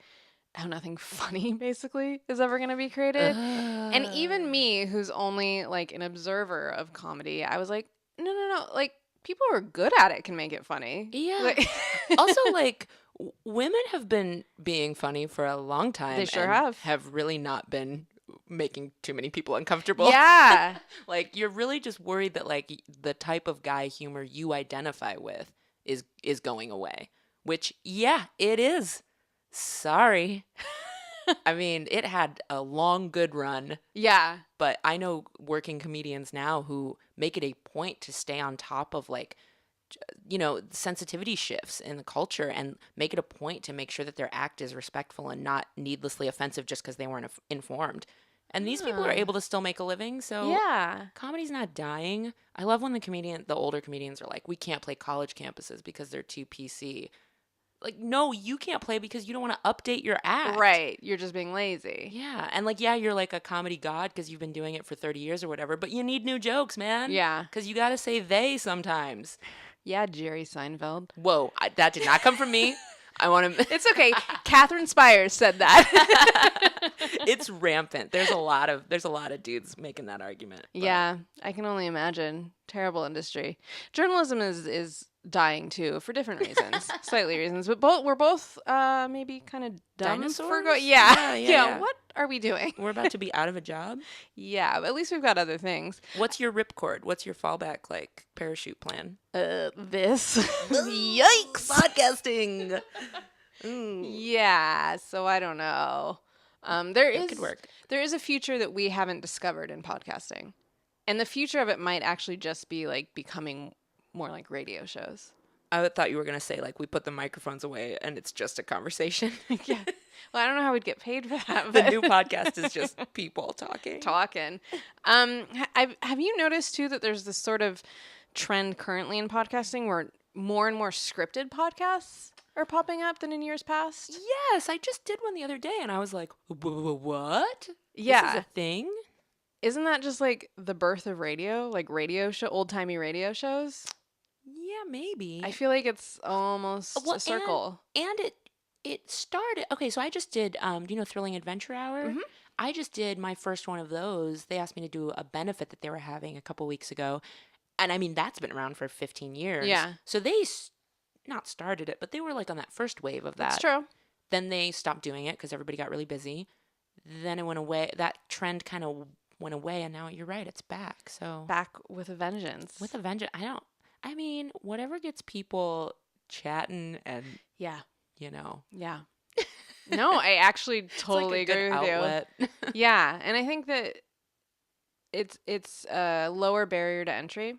how nothing funny basically is ever going to be created. And even me, who's only like an observer of comedy, I was like, no, like people who are good at it can make it funny. Yeah. Like Also, like, women have been being funny for a long time. They sure and have. Have really not been making too many people uncomfortable. Yeah. Like, you're really just worried that, like, the type of guy humor you identify with is going away. Which, yeah, it is. Sorry. I mean, it had a long, good run. Yeah. But I know working comedians now who make it a point to stay on top of like, sensitivity shifts in the culture, and make it a point to make sure that their act is respectful and not needlessly offensive just because they weren't informed. And these people are able to still make a living. So yeah, comedy's not dying. I love when the older comedians are like, we can't play college campuses because they're too PC. Like, no, you can't play because you don't want to update your act. Right. You're just being lazy. Yeah. And like, yeah, you're like a comedy god because you've been doing it for 30 years or whatever, but you need new jokes, man. Yeah. Because you got to say they sometimes. Yeah, Jerry Seinfeld. Whoa, that did not come from me. I want to. It's okay. Katherine Spires said that. It's rampant. There's a lot of dudes making that argument. But. Yeah, I can only imagine. Terrible industry. Journalism is dying too for different reasons, slightly reasons, but we're both maybe kind of dumb. Dinosaurs? Yeah. What are we doing? We're about to be out of a job. Yeah, but at least we've got other things. What's your ripcord? What's your fallback like parachute plan? This. Yikes! Podcasting. Yeah. So I don't know. It could work. There is a future that we haven't discovered in podcasting, and the future of it might actually just be like becoming more like radio shows. I thought you were going to say, like, we put the microphones away and it's just a conversation. Yeah. Well, I don't know how we'd get paid for that. The new podcast is just people talking. Have you noticed, too, that there's this sort of trend currently in podcasting where more and more scripted podcasts are popping up than in years past? Yes. I just did one the other day and I was like, what? Yeah. This is a thing? Isn't that just, like, the birth of radio? Like, old-timey radio shows? Yeah, maybe. I feel like it's almost a circle. And it started... Okay, so I just did, do you know Thrilling Adventure Hour? Mm-hmm. I just did my first one of those. They asked me to do a benefit that they were having a couple weeks ago. And, I mean, that's been around for 15 years. Yeah. So they not started it, but they were, like, on that first wave of that. That's true. Then they stopped doing it because everybody got really busy. Then it went away. That trend kind of went away, and now you're right, it's back. So back with a vengeance. With a vengeance. I mean, whatever gets people chatting and yeah. Yeah. No, I actually totally it's like agree a good with you. Yeah, and I think that it's a lower barrier to entry.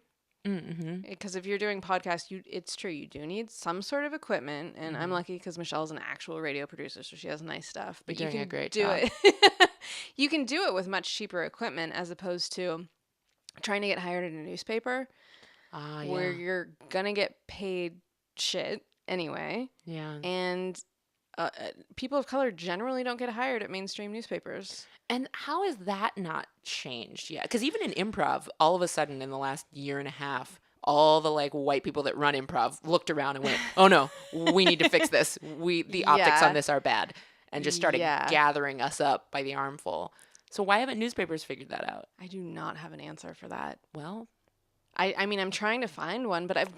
Mm-hmm. Because if you're doing podcasts, it's true, you do need some sort of equipment. And I'm lucky because Michelle's an actual radio producer, so she has nice stuff. But You're you doing a can great do job. it. You can do it with much cheaper equipment as opposed to trying to get hired at a newspaper Ah, where yeah. you're gonna get paid shit anyway. Yeah. And people of color generally don't get hired at mainstream newspapers. And how has that not changed yet? Because even in improv, all of a sudden in the last year and a half, all the like white people that run improv looked around and went, "Oh no, we need to fix this. The optics on Yeah. this are bad," and just started Yeah. gathering us up by the armful. So why haven't newspapers figured that out? I do not have an answer for that. Well, I mean, I'm trying to find one, but I've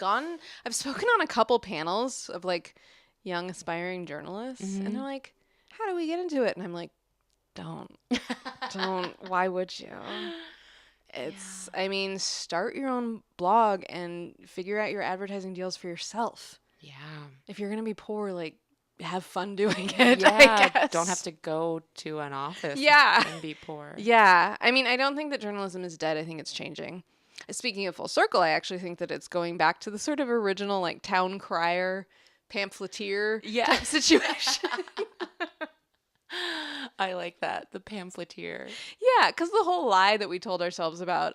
spoken on a couple panels of like young aspiring journalists, and they're like, how do we get into it? And I'm like, don't. Why would you? I mean, start your own blog and figure out your advertising deals for yourself. yeah. If you're going to be poor, like, have fun doing it, Yeah, I guess. don't have to go to an office Yeah. and be poor. Yeah. I mean, I don't think that journalism is dead. I think it's changing. Speaking of full circle, I actually think that it's going back to the sort of original, like, town crier, pamphleteer type situation. I like that. The pamphleteer. Yeah, because the whole lie that we told ourselves about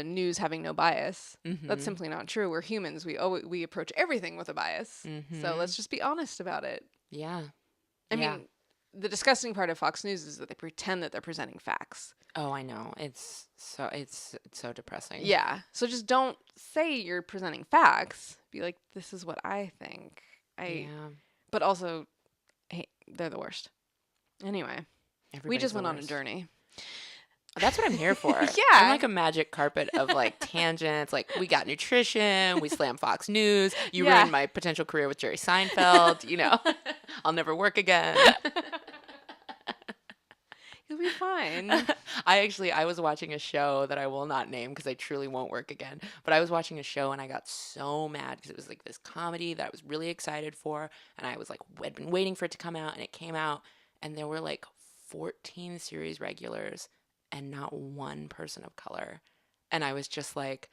news having no bias, that's simply not true. We're humans. We approach everything with a bias. So let's just be honest about it. Yeah. I mean, the disgusting part of Fox News is that they pretend that they're presenting facts. Oh, I know. It's so depressing. Yeah. So just don't say you're presenting facts. Be like, this is what I think. But also, hey, they're the worst. Anyway, we just went on a journey. That's what I'm here for. Yeah. I'm like a magic carpet of like tangents. Like we got nutrition, we slam Fox News, you ruined my potential career with Jerry Seinfeld, you know. I'll never work again. You'll be fine. I was watching a show that I will not name because I truly won't work again. But I was watching a show and I got so mad because it was like this comedy that I was really excited for. And I was like, I'd been waiting for it to come out, and it came out. And there were like 14 series regulars and not one person of color. And I was just like,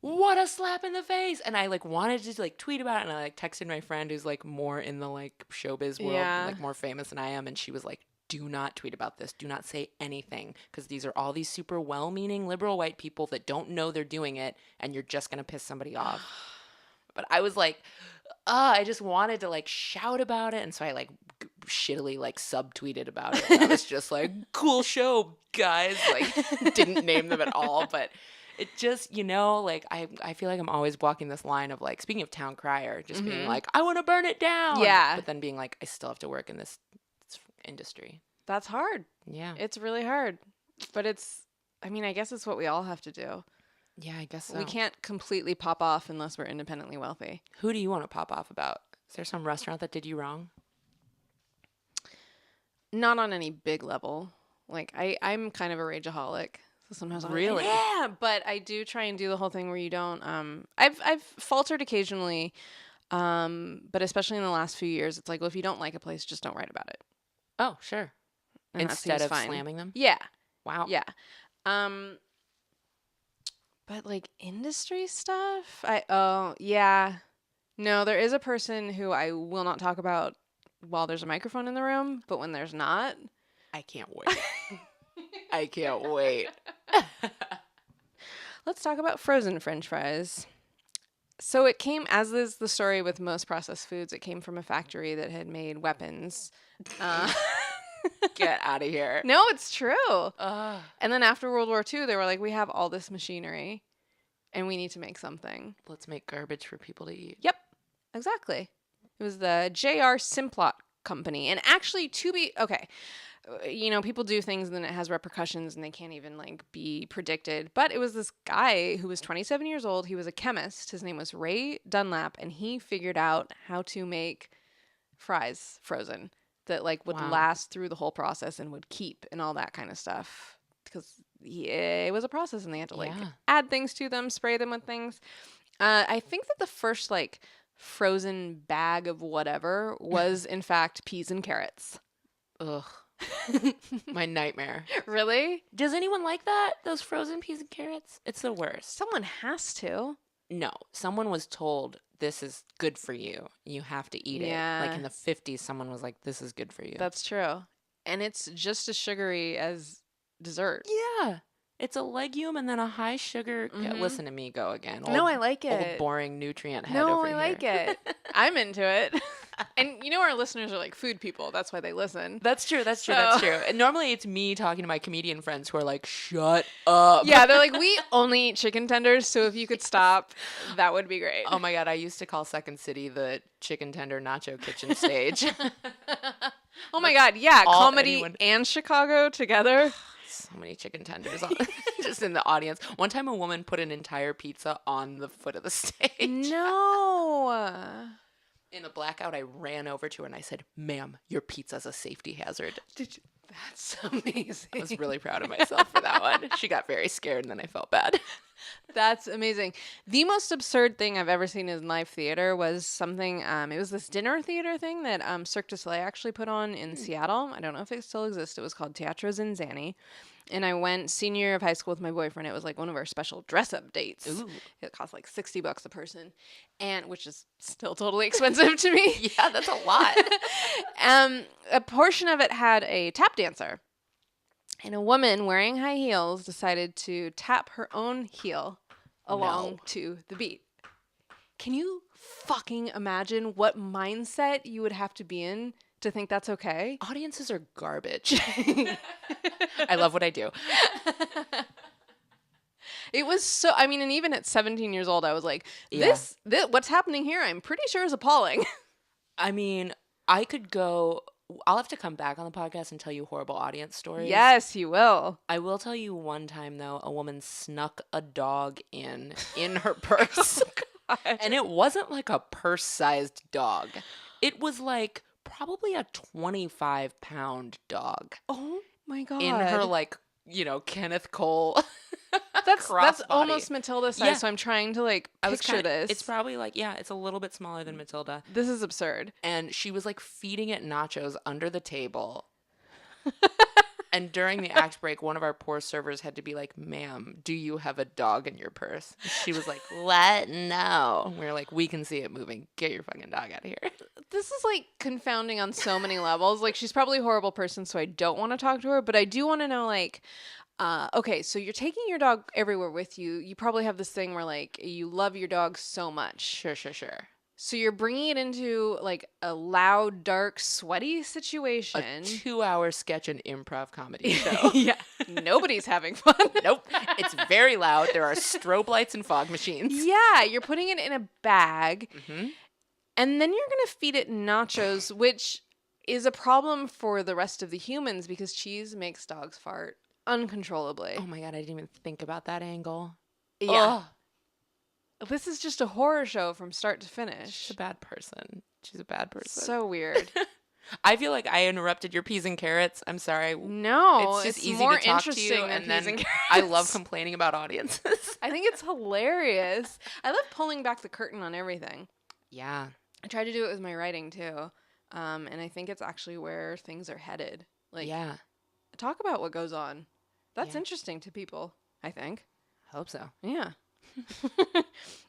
what a slap in the face. And I like wanted to like tweet about it, and I like texted my friend who's like more in the like showbiz world, like more famous than I am, and she was like, do not tweet about this. Do not say anything, because these are all these super well-meaning liberal white people that don't know they're doing it, and you're just going to piss somebody off. But I was like, I just wanted to like shout about it, and so I like shittily like subtweeted about it. And I was just like, cool show, guys. Like didn't name them at all, but it just, you know, like I feel like I'm always walking this line of like, speaking of town crier, just being like, I want to burn it down. Yeah. But then being like, I still have to work in this industry. That's hard. Yeah. It's really hard. But I guess it's what we all have to do. Yeah, I guess so. We can't completely pop off unless we're independently wealthy. Who do you want to pop off about? Is there some restaurant that did you wrong? Not on any big level. Like, I'm kind of a rageaholic. So sometimes I'm Really? like, yeah, but I do try and do the whole thing where you don't, I've faltered occasionally, but especially in the last few years, it's like, well, if you don't like a place, just don't write about it. Oh, sure. And instead of slamming them? Yeah. Wow. Yeah. But like industry stuff, yeah. No, there is a person who I will not talk about while there's a microphone in the room, but when there's not, I can't wait. I can't wait. Let's talk about frozen French fries. So it came, as is the story with most processed foods, it came from a factory that had made weapons. Get out of here. No, it's true. And then after World War II, they were like, we have all this machinery and we need to make something. Let's make garbage for people to eat. Yep, exactly. It was the J.R. Simplot Company. And actually, okay, you know, people do things and then it has repercussions and they can't even like be predicted. But it was this guy who was 27 years old. He was a chemist. His name was Ray Dunlap, and he figured out how to make fries frozen that like would last through the whole process and would keep and all that kind of stuff, because it was a process and they had to like add things to them, spray them with things. I think that the first like frozen bag of whatever was in fact peas and carrots. Ugh. My nightmare. Really? Does anyone like that? Those frozen peas and carrots? It's the worst. Someone has to. No, someone was told this is good for you. You have to eat it. Like Yeah. in the 50s, someone was like, this is good for you. That's true. And it's just as sugary as dessert. Yeah. It's a legume and then a high sugar. Yeah, Mhm. listen to me go again. No, I like Old it. boring nutrient head No, over I here. like it. I'm into it. And you know our listeners are like food people. That's why they listen. That's true. That's true. So- That's true. And normally it's me talking to my comedian friends who are like, shut up. Yeah, they're like, we only eat chicken tenders, so if you could stop, that would be great. Oh my God. I used to call Second City the chicken tender nacho kitchen stage. Oh my God, yeah, all comedy anyone- and Chicago together. So many chicken tenders on, just in the audience. One time a woman put an entire pizza on the foot of the stage. No. In a blackout, I ran over to her and I said, ma'am, your pizza's a safety hazard. That's amazing. I was really proud of myself for that one. She got very scared and then I felt bad. That's amazing. The most absurd thing I've ever seen in live theater was something, it was this dinner theater thing that Cirque du Soleil actually put on in Seattle. I don't know if it still exists. It was called Teatro Zinzanni. And I went senior year of high school with my boyfriend. It was like one of our special dress-up dates. Ooh. It cost like $60 a person, and which is still totally expensive to me. Yeah, that's a lot. A portion of it had a tap dancer. And a woman wearing high heels decided to tap her own heel along to the beat. Can you fucking imagine what mindset you would have to be in to think that's okay? Audiences are garbage. I love what I do. It was so, I mean, and even at 17 years old, I was like, this what's happening here, I'm pretty sure is appalling. I mean, I could go. I'll have to come back on the podcast and tell you horrible audience stories. Yes, you will. I will tell you one time, though, a woman snuck a dog in her purse. And it wasn't like a purse-sized dog. It was like probably a 25-pound dog. Oh my God. In her, like, Kenneth Cole That's crossbody. almost Matilda size, Yeah. so I'm trying to like picture this. It's probably like, it's a little bit smaller than Matilda. This is absurd. And she was like feeding it nachos under the table. And during the act break, one of our poor servers had to be like, ma'am, do you have a dog in your purse? She was like, what? No. And we were like, we can see it moving. Get your fucking dog out of here. This is like confounding on so many levels. Like, she's probably a horrible person, so I don't want to talk to her, but I do want to know, like, okay, so you're taking your dog everywhere with you. You probably have this thing where, like, you love your dog so much. Sure. So you're bringing it into, like, a loud, dark, sweaty A situation. 2-hour sketch and improv comedy show. Yeah. Nobody's having fun. Nope. It's very loud. There are strobe lights and fog machines. Yeah, you're putting it in a bag, Mm-hmm. and then you're going to feed it nachos, which is a problem for the rest of the humans because cheese makes dogs fart uncontrollably. Oh my God, I didn't even think about that angle. Yeah. Ugh. This is just a horror show from start to She's finish. a bad person. She's a bad person. So weird. I feel like I interrupted your peas and carrots. I'm sorry. No, It's just it's easy more to talk interesting to you, than and peas then and I love carrots. complaining about audiences. I think it's hilarious. I love pulling back the curtain on everything. Yeah. I try to do it with my writing too, and I think it's actually where things are headed. Like, Yeah. talk about what goes on. That's Yeah. interesting to people, I think. Hope so. Yeah.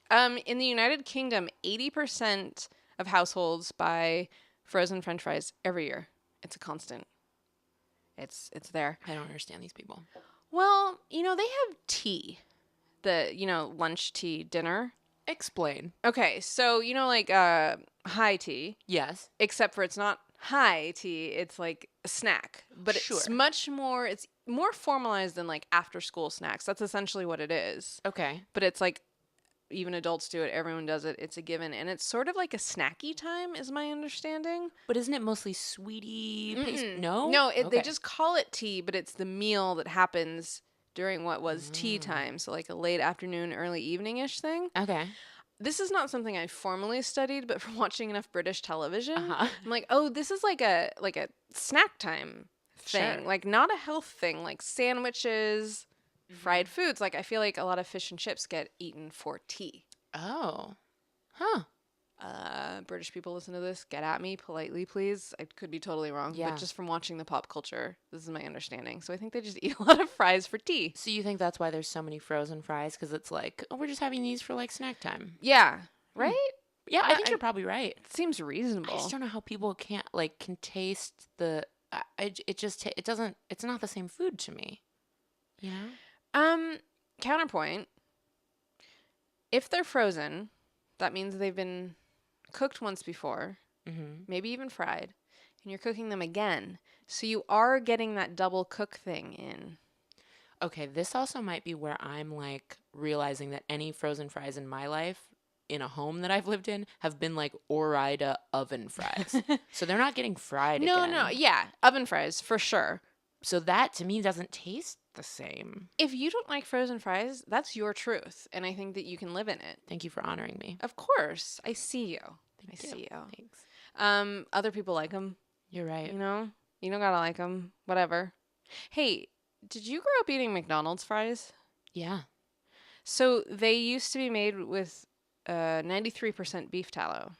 In the United Kingdom, 80% of households buy frozen French fries every year. It's a constant. It's there. I don't understand these people. Well, they have tea. Lunch, tea, dinner. Explain. Okay, so like high tea, Yes. except for it's not high tea, it's like a snack. But Sure. it's more formalized than like after school snacks. That's essentially what it is. Okay. But it's like even adults do it, everyone does it, it's a given. And it's sort of like a snacky time is my understanding. But isn't it mostly sweetie paste? Mm-mm. No? No, they Okay. just call it tea, but it's the meal that happens during what was tea time. So like a late afternoon, early evening-ish thing. Okay. This is not something I formally studied, but from watching enough British television, Uh-huh. I'm like, oh, this is like a snack time thing. Sure. Like not a health thing, like sandwiches, fried foods. Like I feel like a lot of fish and chips get eaten for tea. Oh. Huh. British people listen to this, get at me politely, please. I could be totally wrong, Yeah. but just from watching the pop culture, this is my understanding. So I think they just eat a lot of fries for tea. So you think that's why there's so many frozen fries? Because it's like, oh, we're just having these for like snack time. Yeah, right? Yeah, I think you're probably right. It seems reasonable. I just don't know how people can taste the. It doesn't. It's not the same food to me. You know. Counterpoint. If they're frozen, that means they've been cooked once before, maybe even fried, and you're cooking them again. So you are getting that double cook thing in. Okay, this also might be where I'm like realizing that any frozen fries in my life, in a home that I've lived in, have been like Ore-Ida oven fries. So they're not getting fried again. No, yeah, oven fries for sure. So that to me doesn't taste the same. If you don't like frozen fries, that's your truth, and I think that you can live in it. Thank you for honoring me. Of course, I see you. I see you. Thanks. Other people like them. You're right. You know, you don't gotta like them. Whatever. Hey, did you grow up eating McDonald's fries? Yeah. So they used to be made with 93% beef tallow,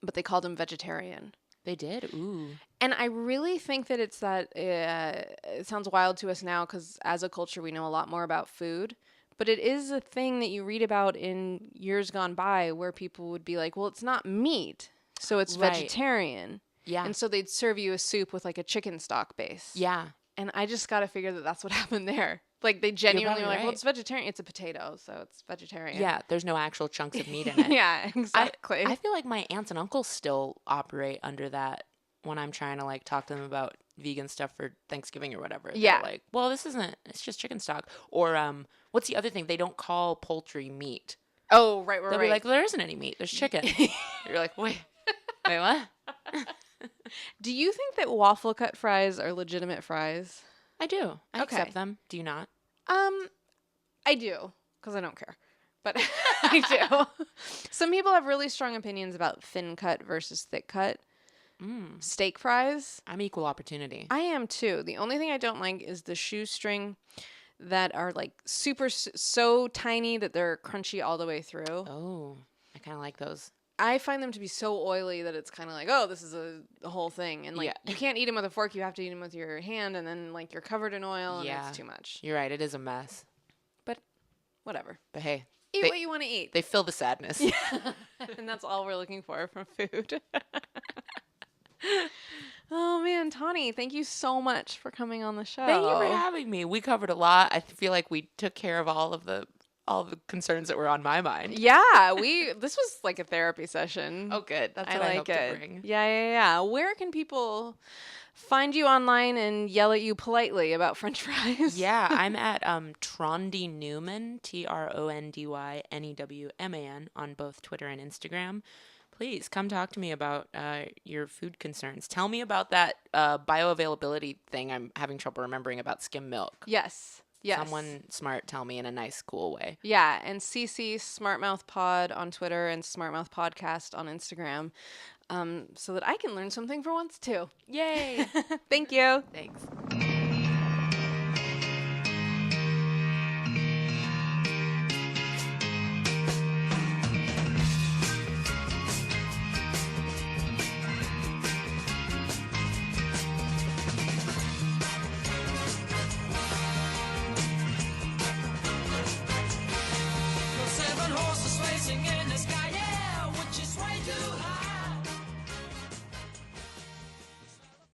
but they called them vegetarian. They did? Ooh. And I really think that it's that, it sounds wild to us now because as a culture we know a lot more about food, but it is a thing that you read about in years gone by where people would be like, well, it's not meat, so it's vegetarian. Yeah. And so they'd serve you a soup with like a chicken stock base. Yeah. And I just got to figure that that's what happened there. Like they genuinely were like, well, it's vegetarian. It's a potato, so it's vegetarian. Yeah, there's no actual chunks of meat in it. Yeah, exactly. I feel like my aunts and uncles still operate under that when I'm trying to like talk to them about vegan stuff for Thanksgiving or whatever. Yeah. They're like, well, it's just chicken stock. Or what's the other thing? They don't call poultry meat. Oh, right. They'll be like, there isn't any meat. There's chicken. You're like, wait, what? Do you think that waffle cut fries are legitimate fries? I do. I accept them. Do you not? I do, because I don't care. But I do. Some people have really strong opinions about thin cut versus thick cut. Steak fries. I'm equal opportunity. I am too. The only thing I don't like is the shoestring that are like so tiny that they're crunchy all the way through. Oh, I kind of like those. I find them to be so oily that it's kind of like, oh, this is a whole thing. And like, you can't eat them with a fork. You have to eat them with your hand. And then like you're covered in oil and it's too much. You're right. It is a mess. But whatever. But hey. Eat what you want to eat. They fill the sadness. Yeah. And that's all we're looking for from food. Oh, man. Tawny, thank you so much for coming on the show. Thank you for having me. We covered a lot. I feel like we took care of all the concerns that were on my mind. Yeah, this was like a therapy session. Oh, good. That's what I I like hope it. to bring. Yeah. Where can people find you online and yell at you politely about French fries? Yeah, I'm at Tawny Newman, TRONDYNEWMAN on both Twitter and Instagram. Please come talk to me about your food concerns. Tell me about that bioavailability thing I'm having trouble remembering about skim milk. Yes. Someone smart tell me in a nice, cool way. Yeah, and CC Smartmouth Pod on Twitter and Smartmouth Podcast on Instagram, so that I can learn something for once too. Yay! Thank you. Thanks.